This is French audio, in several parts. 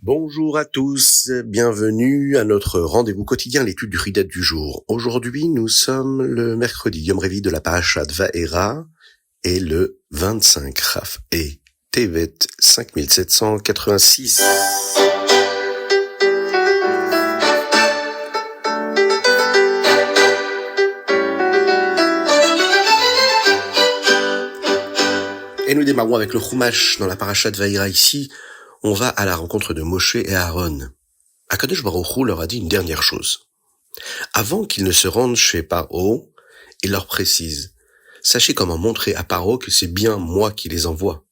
Bonjour à tous, bienvenue à notre rendez-vous quotidien, l'étude du Ridat du jour. Aujourd'hui, nous sommes le mercredi, Yom Revi de la Parashat Va'era, et le 25 Raf et Tevet 5786. Et nous démarrons avec le Chumash dans la Parashat Va'era ici. On va à la rencontre de Moshe et Aaron. Akadosh Baruch Hu leur a dit une dernière chose. Avant qu'ils ne se rendent chez Paro, il leur précise « Sachez comment montrer à Paro que c'est bien moi qui les envoie. »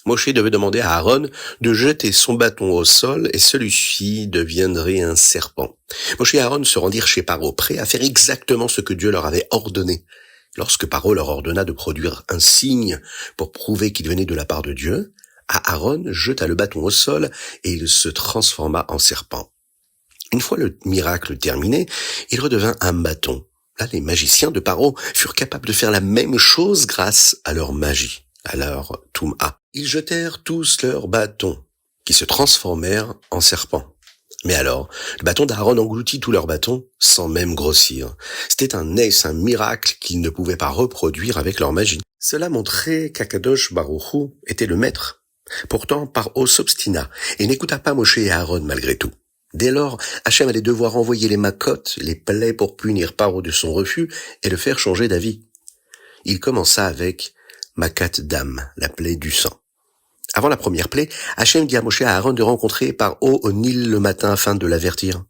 Moshe devait demander à Aaron de jeter son bâton au sol et celui-ci deviendrait un serpent. Moshe et Aaron se rendirent chez Paro, prêts à faire exactement ce que Dieu leur avait ordonné. Lorsque Paro leur ordonna de produire un signe pour prouver qu'il venait de la part de Dieu, Aaron jeta le bâton au sol et il se transforma en serpent. Une fois le miracle terminé, il redevint un bâton. Là, les magiciens de Paro furent capables de faire la même chose grâce à leur magie, à leur Touma. Ils jetèrent tous leurs bâtons, qui se transformèrent en serpents. Mais alors, le bâton d'Aaron engloutit tous leurs bâtons sans même grossir. C'était un miracle qu'ils ne pouvaient pas reproduire avec leur magie. Cela montrait qu'Akadosh Baruch Hu était le maître. Pourtant, Paro s'obstina et n'écouta pas Moshe et Aaron malgré tout. Dès lors, Hachem allait devoir envoyer les macotes, les plaies pour punir Paro de son refus et le faire changer d'avis. Il commença avec Makat Dam, la plaie du sang. Avant la première plaie, Hachem dit à Moshe et à Aaron de rencontrer Paro au Nil le matin afin de l'avertir.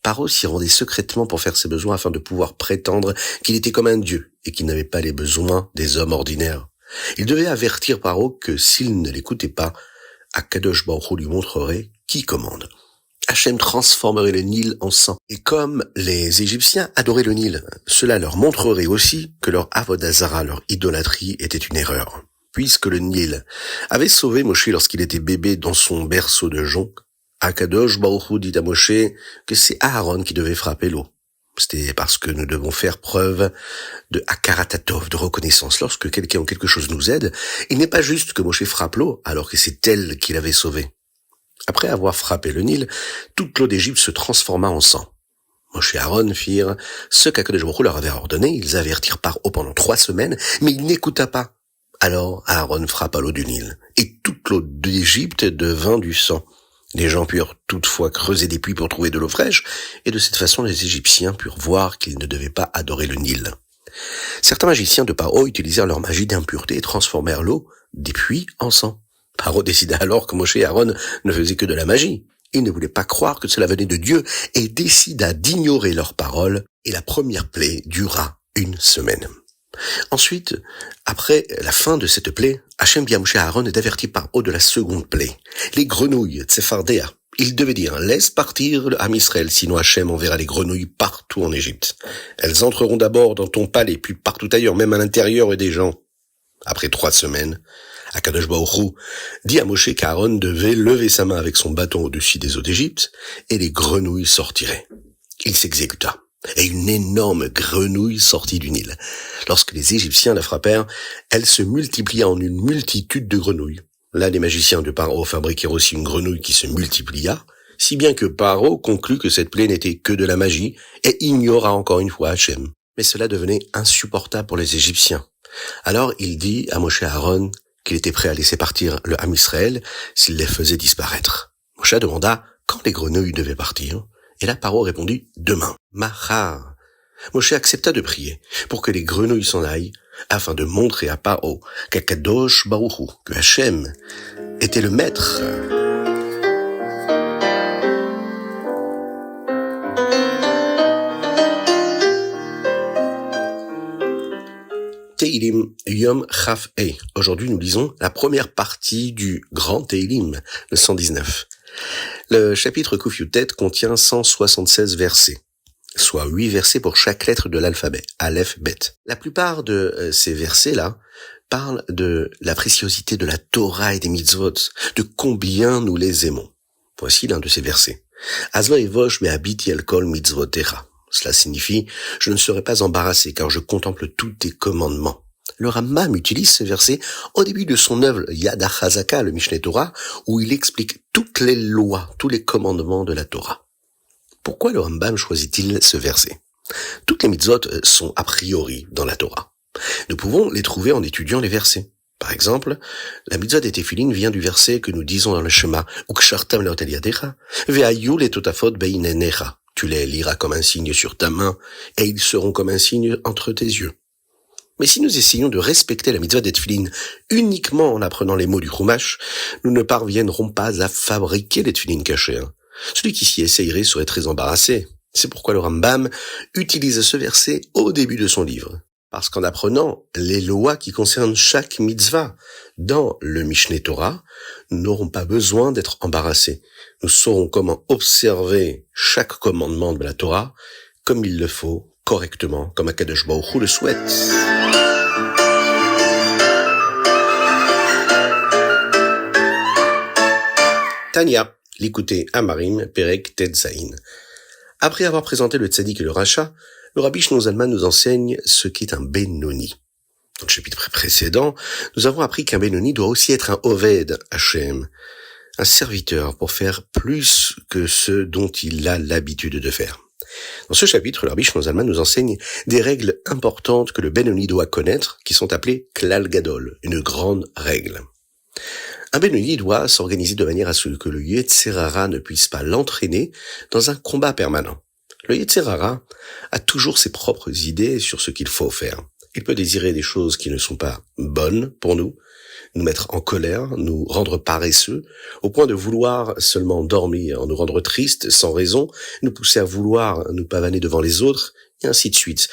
Paro s'y rendait secrètement pour faire ses besoins afin de pouvoir prétendre qu'il était comme un dieu et qu'il n'avait pas les besoins des hommes ordinaires. Il devait avertir Paro que s'il ne l'écoutait pas, Akadosh Baruch Hu lui montrerait qui commande. Hachem transformerait le Nil en sang. Et comme les Égyptiens adoraient le Nil, cela leur montrerait aussi que leur Avodah Zara, leur idolâtrie, était une erreur. Puisque le Nil avait sauvé Moshe lorsqu'il était bébé dans son berceau de jonc, Akadosh Baruch Hu dit à Moshe que c'est Aaron qui devait frapper l'eau. C'était parce que nous devons faire preuve de Hakaratatov, de reconnaissance. Lorsque quelqu'un ou quelque chose nous aide, il n'est pas juste que Moshe frappe l'eau, alors que c'est elle qui l'avait sauvé. Après avoir frappé le Nil, toute l'eau d'Égypte se transforma en sang. Moshe et Aaron firent ce qu'Akadosh Baruch Hu leur avait ordonné. Ils avertirent Paro pendant 3 semaines, mais il n'écouta pas. Alors Aaron frappa l'eau du Nil, et toute l'eau d'Égypte devint du sang. Les gens purent toutefois creuser des puits pour trouver de l'eau fraîche, et de cette façon les Égyptiens purent voir qu'ils ne devaient pas adorer le Nil. Certains magiciens de Paro utilisèrent leur magie d'impureté et transformèrent l'eau des puits en sang. Paro décida alors que Moshe et Aaron ne faisaient que de la magie. Il ne voulait pas croire que cela venait de Dieu et décida d'ignorer leurs paroles, et la première plaie dura 1 semaine. Ensuite, après la fin de cette plaie, Hachem dit à Moshe et Aaron d'avertir Paro de la seconde plaie. Les grenouilles, Tsefardéa. Il devait dire, laisse partir le Ham Israël, sinon Hachem enverra les grenouilles partout en Égypte. Elles entreront d'abord dans ton palais, puis partout ailleurs, même à l'intérieur des gens. Après 3 semaines, Akadosh Baruch Hu dit à Moshe qu'Aaron devait lever sa main avec son bâton au-dessus des eaux d'Égypte, et les grenouilles sortiraient. Il s'exécuta. Et une énorme grenouille sortit du Nil. Lorsque les Égyptiens la frappèrent, elle se multiplia en une multitude de grenouilles. Là, les magiciens de Paro fabriquèrent aussi une grenouille qui se multiplia, si bien que Paro conclut que cette plaie n'était que de la magie et ignora encore une fois Hachem. Mais cela devenait insupportable pour les Égyptiens. Alors il dit à Moshe et Aaron qu'il était prêt à laisser partir le Ham Israël s'il les faisait disparaître. Moshe demanda quand les grenouilles devaient partir. Et là, Paro répondit « Demain, Mahar ». Moshe accepta de prier pour que les grenouilles s'en aillent, afin de montrer à Paro qu'Akadosh Baruch Hu, que Hachem, était le maître. Teilim Yom Chaf Ei. Aujourd'hui, nous lisons la première partie du Grand Teilim, le 119. Le chapitre Kuf Yutet contient 176 versets, soit 8 versets pour chaque lettre de l'alphabet, Aleph, Bet. La plupart de ces versets-là parlent de la préciosité de la Torah et des mitzvot, de combien nous les aimons. Voici l'un de ces versets. Azva evosh be'abiti el kol mitzvotecha. Cela signifie « Je ne serai pas embarrassé car je contemple tous tes commandements ». Le Rambam utilise ce verset au début de son œuvre Yad HaChazaka, le Mishneh Torah, où il explique toutes les lois, tous les commandements de la Torah. Pourquoi le Rambam choisit-il ce verset? Toutes les mitzvot sont a priori dans la Torah. Nous pouvons les trouver en étudiant les versets. Par exemple, la mitzvah des téphilines vient du verset que nous disons dans le Shema, Ukshartam leotel yadecha, ve'ayu letotafot beinenecha. Tu les liras comme un signe sur ta main, et ils seront comme un signe entre tes yeux. Mais si nous essayons de respecter la mitzvah des téphilines uniquement en apprenant les mots du Chumash, nous ne parviendrons pas à fabriquer les téphilines cachées. Celui qui s'y essayerait serait très embarrassé. C'est pourquoi le Rambam utilise ce verset au début de son livre. Parce qu'en apprenant les lois qui concernent chaque mitzvah dans le Mishneh Torah, nous n'aurons pas besoin d'être embarrassés. Nous saurons comment observer chaque commandement de la Torah comme il le faut, correctement, comme Akadosh Baruch Hu le souhaite. Tanya, l'écouter Amarim, Perek Tetzain. Après avoir présenté le tzaddik et le rachat, le Rabbi Shlomo Zalman nous enseigne ce qu'est un Benoni. Dans le chapitre précédent, nous avons appris qu'un Benoni doit aussi être un Oved Hashem, un serviteur pour faire plus que ce dont il a l'habitude de faire. Dans ce chapitre, le Rabbi Shlomo Zalman nous enseigne des règles importantes que le Benoni doit connaître, qui sont appelées Klal Gadol, une grande règle. Un Benoni doit s'organiser de manière à ce que le Yetzer Hara ne puisse pas l'entraîner dans un combat permanent. Le Yetzer Hara a toujours ses propres idées sur ce qu'il faut faire. Il peut désirer des choses qui ne sont pas bonnes pour nous mettre en colère, nous rendre paresseux, au point de vouloir seulement dormir, nous rendre tristes sans raison, nous pousser à vouloir nous pavaner devant les autres, et ainsi de suite.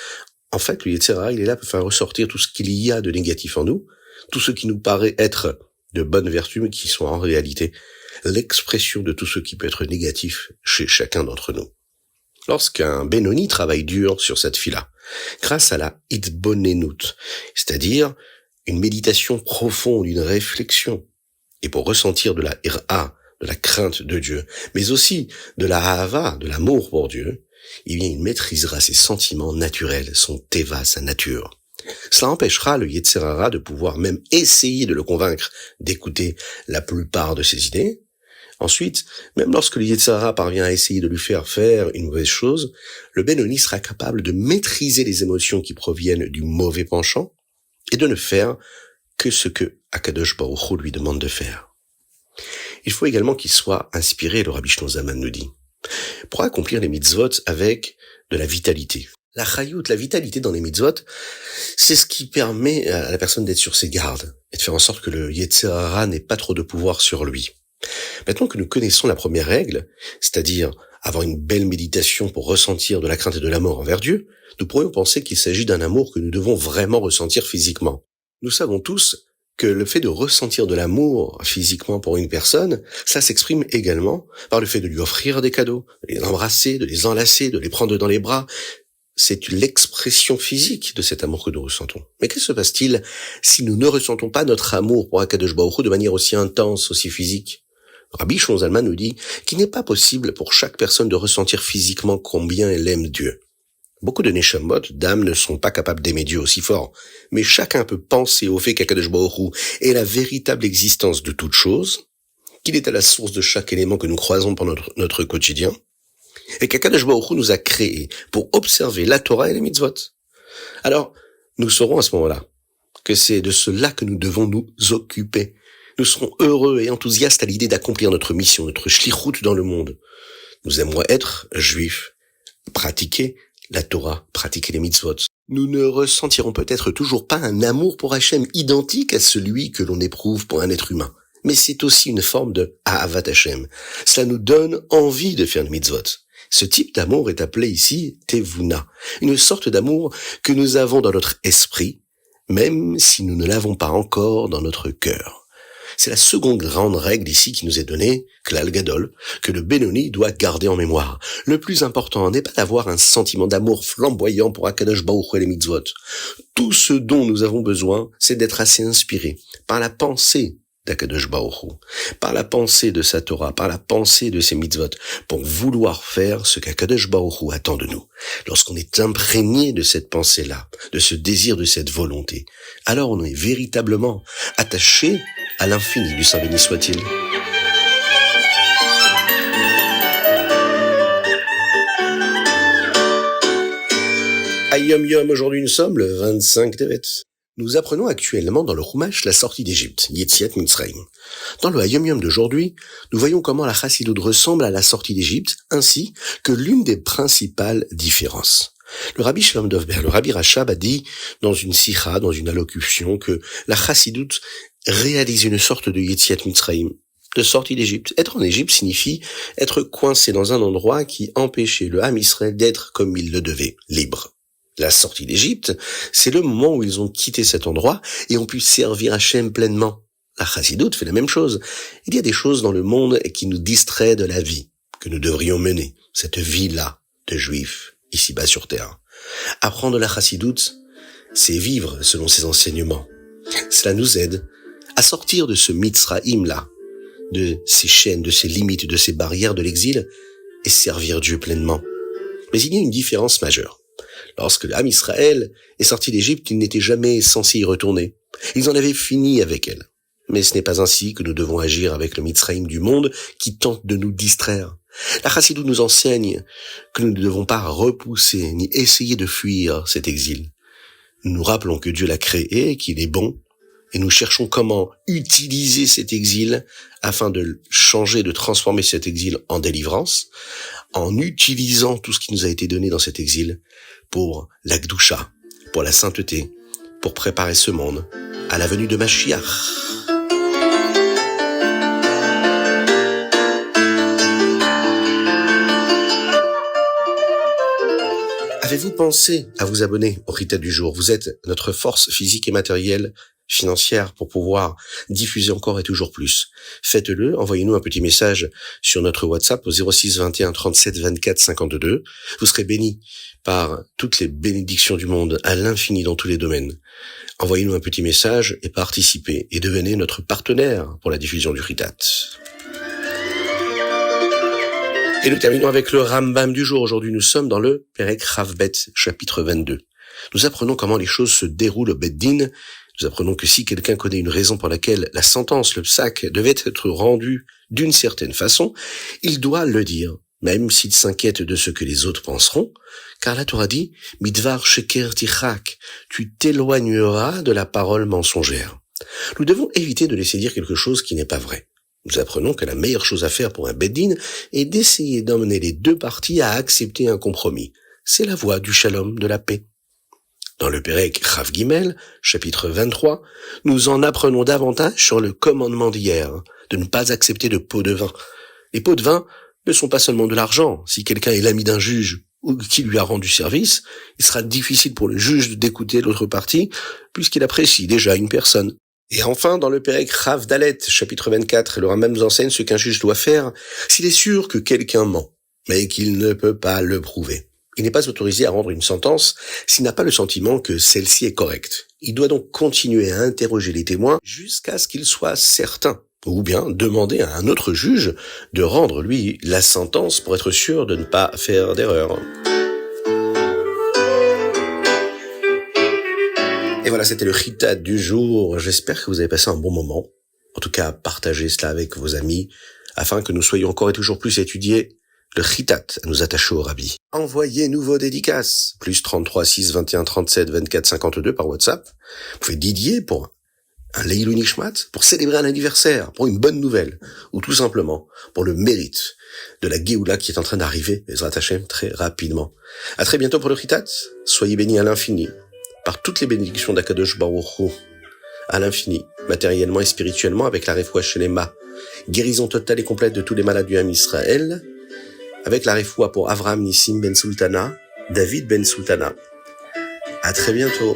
En fait, le Yetzer Hara, il est là pour faire ressortir tout ce qu'il y a de négatif en nous, tout ce qui nous paraît être de bonnes vertus, mais qui sont en réalité l'expression de tout ce qui peut être négatif chez chacun d'entre nous. Lorsqu'un Benoni travaille dur sur cette fila, grâce à la Hitbonenut, c'est-à-dire une méditation profonde, une réflexion, et pour ressentir de la ira, de la crainte de Dieu, mais aussi de la ahava, de l'amour pour Dieu, il maîtrisera ses sentiments naturels, son teva, sa nature. Cela empêchera le Yetzer Hara de pouvoir même essayer de le convaincre d'écouter la plupart de ses idées. Ensuite, même lorsque le Yetzer Hara parvient à essayer de lui faire une mauvaise chose, le Benoni sera capable de maîtriser les émotions qui proviennent du mauvais penchant et de ne faire que ce que Akadosh Baruch Hu lui demande de faire. Il faut également qu'il soit inspiré, le Rabbi Shlomo Zalman nous dit, pour accomplir les mitzvot avec de la vitalité. La chayut, la vitalité dans les mitzvot, c'est ce qui permet à la personne d'être sur ses gardes et de faire en sorte que le Yetzer Hara n'ait pas trop de pouvoir sur lui. Maintenant que nous connaissons la première règle, c'est-à-dire avoir une belle méditation pour ressentir de la crainte et de l'amour envers Dieu, nous pourrions penser qu'il s'agit d'un amour que nous devons vraiment ressentir physiquement. Nous savons tous que le fait de ressentir de l'amour physiquement pour une personne, ça s'exprime également par le fait de lui offrir des cadeaux, de les embrasser, de les enlacer, de les prendre dans les bras. C'est l'expression physique de cet amour que nous ressentons. Mais que se passe-t-il si nous ne ressentons pas notre amour pour Akadosh Baruch Hu de manière aussi intense, aussi physique? Rabbi Shlomo Zalman nous dit qu'il n'est pas possible pour chaque personne de ressentir physiquement combien elle aime Dieu. Beaucoup de neshamot, d'âmes, ne sont pas capables d'aimer Dieu aussi fort. Mais chacun peut penser au fait qu'Akadosh Baruch Hu est la véritable existence de toute chose, qu'il est à la source de chaque élément que nous croisons pendant notre quotidien, et qu'Akadosh Baruch Hu nous a créés pour observer la Torah et les mitzvot. Alors, nous saurons à ce moment-là que c'est de cela que nous devons nous occuper. Nous serons heureux et enthousiastes à l'idée d'accomplir notre mission, notre shlichut dans le monde. Nous aimerons être juifs, pratiquer la Torah, pratiquer les mitzvot. Nous ne ressentirons peut-être toujours pas un amour pour Hachem identique à celui que l'on éprouve pour un être humain. Mais c'est aussi une forme de Ahavat Hachem. Cela nous donne envie de faire le mitzvot. Ce type d'amour est appelé ici Tevuna, une sorte d'amour que nous avons dans notre esprit, même si nous ne l'avons pas encore dans notre cœur. C'est la seconde grande règle ici qui nous est donnée, Klal Gadol, que le Benoni doit garder en mémoire. Le plus important n'est pas d'avoir un sentiment d'amour flamboyant pour Akadosh Baruch Hu et les mitzvot. Tout ce dont nous avons besoin, c'est d'être assez inspiré par la pensée d'Akadosh Baruch Hu, par la pensée de sa Torah, par la pensée de ses mitzvot, pour vouloir faire ce qu'Akadosh Baruch Hu attend de nous. Lorsqu'on est imprégné de cette pensée-là, de ce désir, de cette volonté, alors on est véritablement attaché à l'infini du Saint béni soit-il. Ayom Yom, aujourd'hui nous sommes le 25 Tevet. Nous apprenons actuellement dans le Chumash la sortie d'Égypte, Yetziat Mitzrayim. Dans le Hayom Yom d'aujourd'hui, nous voyons comment la Chassidoute ressemble à la sortie d'Égypte, ainsi que l'une des principales différences. Le Rabbi Shalom Dov Ber, le Rabbi Rachab a dit dans une sikha, dans une allocution, que la Chassidoute réalise une sorte de Yetziat Mitzrayim, de sortie d'Égypte. Être en Égypte signifie être coincé dans un endroit qui empêchait le Ham Israël d'être comme il le devait, libre. La sortie d'Égypte, c'est le moment où ils ont quitté cet endroit et ont pu servir Hachem pleinement. La Chassidoute fait la même chose. Il y a des choses dans le monde qui nous distraient de la vie que nous devrions mener, cette vie-là de juifs, ici-bas sur terre. Apprendre la Chassidoute, c'est vivre selon ses enseignements. Cela nous aide à sortir de ce Mitzrayim-là, de ces chaînes, de ces limites, de ces barrières de l'exil et servir Dieu pleinement. Mais il y a une différence majeure. Lorsque l'Am Israël est sorti d'Égypte, ils n'étaient jamais censés y retourner. Ils en avaient fini avec elle. Mais ce n'est pas ainsi que nous devons agir avec le Mitzrayim du monde qui tente de nous distraire. La Chassidoute nous enseigne que nous ne devons pas repousser ni essayer de fuir cet exil. Nous nous rappelons que Dieu l'a créé, qu'il est bon, et nous cherchons comment utiliser cet exil afin de changer, de transformer cet exil en délivrance, en utilisant tout ce qui nous a été donné dans cet exil pour la Gdusha, pour la sainteté, pour préparer ce monde à la venue de Mashiach. Avez-vous pensé à vous abonner au Rita du jour? Vous êtes notre force physique et matérielle, financière, pour pouvoir diffuser encore et toujours plus. Faites-le, envoyez-nous un petit message sur notre WhatsApp au 06 21 37 24 52. Vous serez bénis par toutes les bénédictions du monde à l'infini dans tous les domaines. Envoyez-nous un petit message et participez et devenez notre partenaire pour la diffusion du Ritat. Et nous terminons avec le Rambam du jour. Aujourd'hui, nous sommes dans le Perek Ravbet, chapitre 22. Nous apprenons comment les choses se déroulent au Beit Din. Nous apprenons que si quelqu'un connaît une raison pour laquelle la sentence, le psak, devait être rendue d'une certaine façon, il doit le dire, même s'il s'inquiète de ce que les autres penseront, car la Torah dit « Midvar sheker tichak » tu t'éloigneras de la parole mensongère. Nous devons éviter de laisser dire quelque chose qui n'est pas vrai. Nous apprenons que la meilleure chose à faire pour un Beit Din est d'essayer d'emmener les deux parties à accepter un compromis. C'est la voie du shalom, de la paix. Dans le Perek Rav Gimel, chapitre 23, nous en apprenons davantage sur le commandement d'hier, de ne pas accepter de pots de vin. Les pots de vin ne sont pas seulement de l'argent. Si quelqu'un est l'ami d'un juge ou qui lui a rendu service, il sera difficile pour le juge d'écouter l'autre partie, puisqu'il apprécie déjà une personne. Et enfin, dans le Perek Rav Dalet, chapitre 24, le Rambam nous enseigne ce qu'un juge doit faire s'il est sûr que quelqu'un ment, mais qu'il ne peut pas le prouver. Il n'est pas autorisé à rendre une sentence s'il n'a pas le sentiment que celle-ci est correcte. Il doit donc continuer à interroger les témoins jusqu'à ce qu'il soit certain, ou bien demander à un autre juge de rendre, lui, la sentence pour être sûr de ne pas faire d'erreur. Et voilà, c'était le Ritat du jour. J'espère que vous avez passé un bon moment. En tout cas, partagez cela avec vos amis, afin que nous soyons encore et toujours plus étudiés le Ritat à nous attacher au Rabbi. Envoyez-nous vos dédicaces. Plus 33 6 21 37 24 52 par WhatsApp. Vous pouvez dédier pour un Leilou Nishmat, pour célébrer un anniversaire, pour une bonne nouvelle, ou tout simplement pour le mérite de la Géoula qui est en train d'arriver, Ezrat Hashem, très rapidement. À très bientôt pour le Ritat. Soyez bénis à l'infini, par toutes les bénédictions d'Akadosh Baruch Hu, à l'infini, matériellement et spirituellement, avec la Refoua Shelema, guérison totale et complète de tous les malades du Ham Israël, avec la Refoua pour Avraham Nissim Ben Sultana, David Ben Sultana. À très bientôt.